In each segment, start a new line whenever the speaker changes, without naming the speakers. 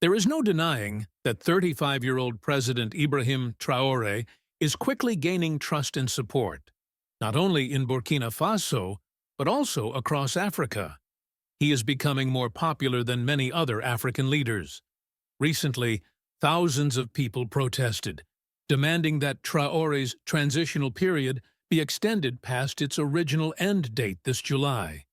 There is no denying that 35-year-old President Ibrahim Traoré is quickly gaining trust and support, not only in Burkina Faso, but also across Africa. He is becoming more popular than many other African leaders. Recently, thousands of people protested, demanding that Traoré's transitional period be extended past its original end date this July.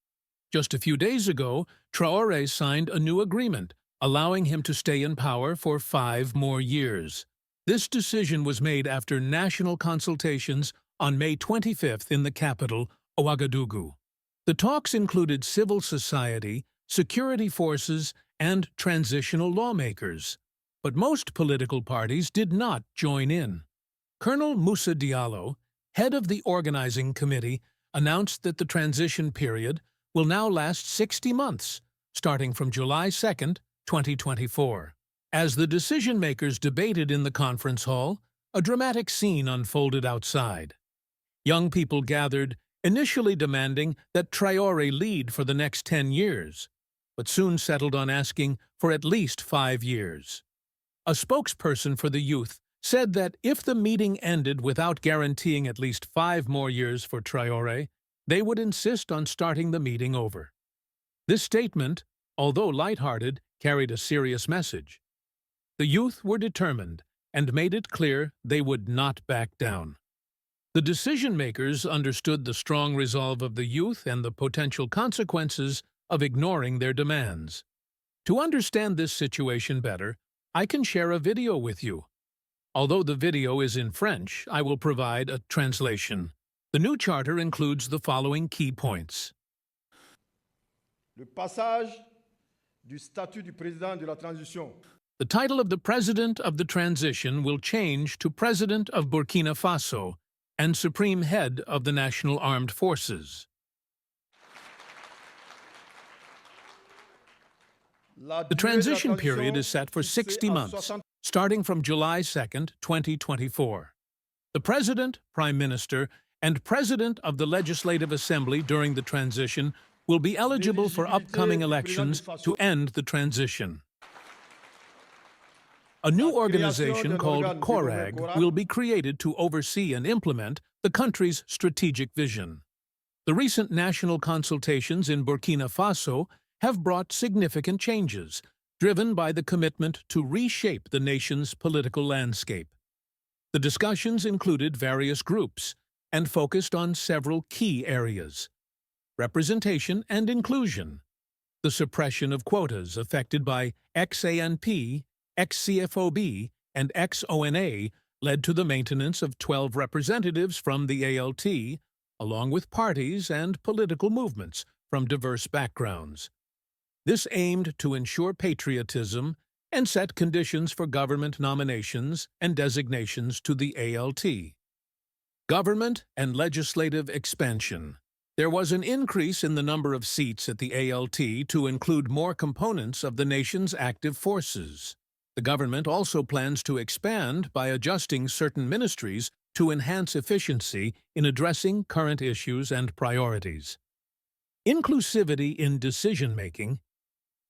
Just a few days ago, Traoré signed a new agreement, allowing him to stay in power for 5 more years. This decision was made after national consultations on May 25th in the capital, Ouagadougou. The talks included civil society, security forces, and transitional lawmakers. But most political parties did not join in. Colonel Moussa Diallo, head of the organizing committee, announced that the transition period will now last 60 months, starting from July 2nd, 2024. As the decision-makers debated in the conference hall, a dramatic scene unfolded outside. Young people gathered, initially demanding that Traoré lead for the next 10 years, but soon settled on asking for at least 5 years. A spokesperson for the youth said that if the meeting ended without guaranteeing at least 5 more years for Traoré, they would insist on starting the meeting over. This statement, although lighthearted, carried a serious message. The youth were determined and made it clear they would not back down. The decision-makers understood the strong resolve of the youth and the potential consequences of ignoring their demands. To understand this situation better, I can share a video with you. Although the video is in French, I will provide a translation. The new charter includes the following key points.
Le passage du statut du président de la transition.
The title of the President of the Transition will change to President of Burkina Faso and Supreme Head of the National Armed Forces. The transition period is set for 60 months, starting from July 2nd, 2024. The President, Prime Minister, and President of the Legislative Assembly during the transition will be eligible for upcoming elections to end the transition. A new organization called CORAG will be created to oversee and implement the country's strategic vision. The recent national consultations in Burkina Faso have brought significant changes, driven by the commitment to reshape the nation's political landscape. The discussions included various groups and focused on several key areas: representation and inclusion, the suppression of quotas affected by ex-ANP, ex-CFOB, and ex-ONA led to the maintenance of 12 representatives from the ALT, along with parties and political movements from diverse backgrounds. This aimed to ensure patriotism and set conditions for government nominations and designations to the ALT. Government and legislative expansion. There was an increase in the number of seats at the ALT to include more components of the nation's active forces. The government also plans to expand by adjusting certain ministries to enhance efficiency in addressing current issues and priorities. Inclusivity in decision-making.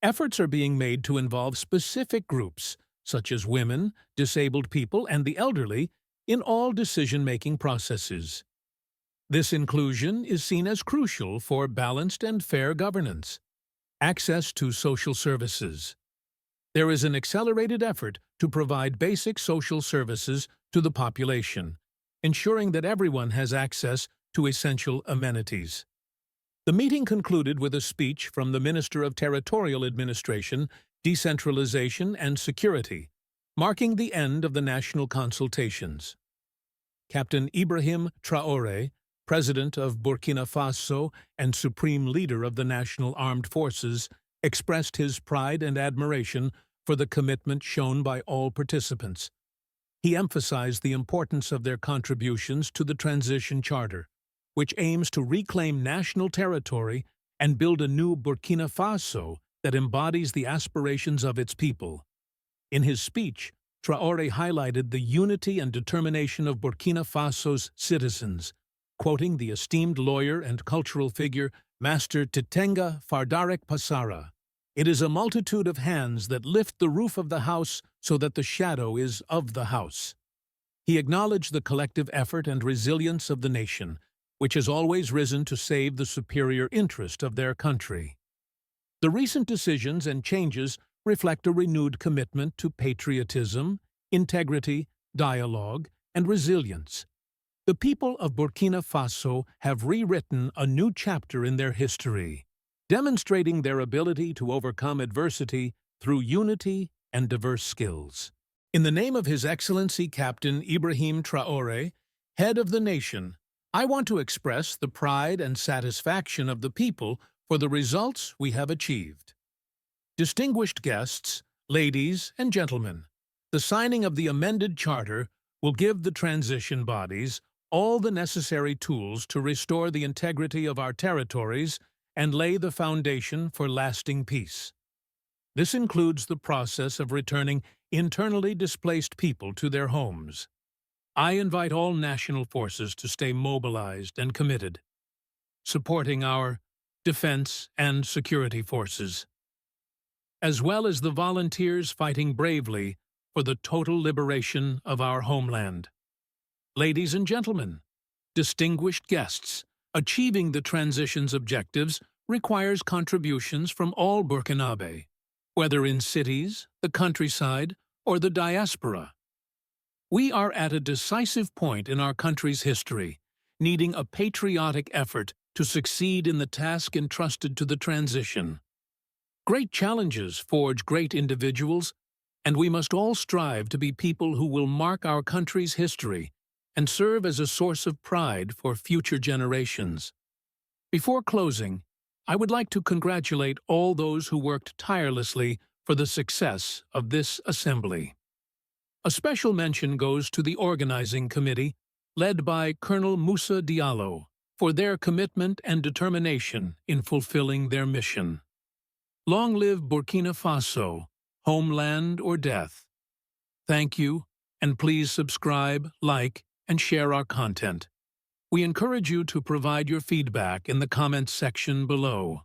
Efforts are being made to involve specific groups, such as women, disabled people, and the elderly, in all decision-making processes. This inclusion is seen as crucial for balanced and fair governance. Access to social services. There is an accelerated effort to provide basic social services to the population, ensuring that everyone has access to essential amenities. The meeting concluded with a speech from the Minister of Territorial Administration, Decentralization and Security, marking the end of the national consultations. Captain Ibrahim Traoré, President of Burkina Faso and Supreme Leader of the National Armed Forces, expressed his pride and admiration for the commitment shown by all participants. He emphasized the importance of their contributions to the Transition Charter, which aims to reclaim national territory and build a new Burkina Faso that embodies the aspirations of its people. In his speech, Traoré highlighted the unity and determination of Burkina Faso's citizens, quoting the esteemed lawyer and cultural figure Master Titenga Fardarek Passara. It is a multitude of hands that lift the roof of the house so that the shadow is of the house. He acknowledged the collective effort and resilience of the nation, which has always risen to save the superior interest of their country. The recent decisions and changes reflect a renewed commitment to patriotism, integrity, dialogue, and resilience. The people of Burkina Faso have rewritten a new chapter in their history, demonstrating their ability to overcome adversity through unity and diverse skills. In the name of His Excellency Captain Ibrahim Traoré, head of the nation, I want to express the pride and satisfaction of the people for the results we have achieved. Distinguished guests, ladies and gentlemen, the signing of the amended charter will give the transition bodies all the necessary tools to restore the integrity of our territories and lay the foundation for lasting peace. This includes the process of returning internally displaced people to their homes. I invite all national forces to stay mobilized and committed, supporting our defense and security forces, as well as the volunteers fighting bravely for the total liberation of our homeland. Ladies and gentlemen, distinguished guests, achieving the transition's objectives requires contributions from all Burkinabe, whether in cities, the countryside, or the diaspora. We are at a decisive point in our country's history, needing a patriotic effort to succeed in the task entrusted to the transition. Great challenges forge great individuals, and we must all strive to be people who will mark our country's history and serve as a source of pride for future generations. Before closing, I would like to congratulate all those who worked tirelessly for the success of this assembly. A special mention goes to the organizing committee, led by Colonel Moussa Diallo, for their commitment and determination in fulfilling their mission. Long live Burkina Faso, homeland or death. Thank you, and please subscribe, like, and share our content. We encourage you to provide your feedback in the comments section below.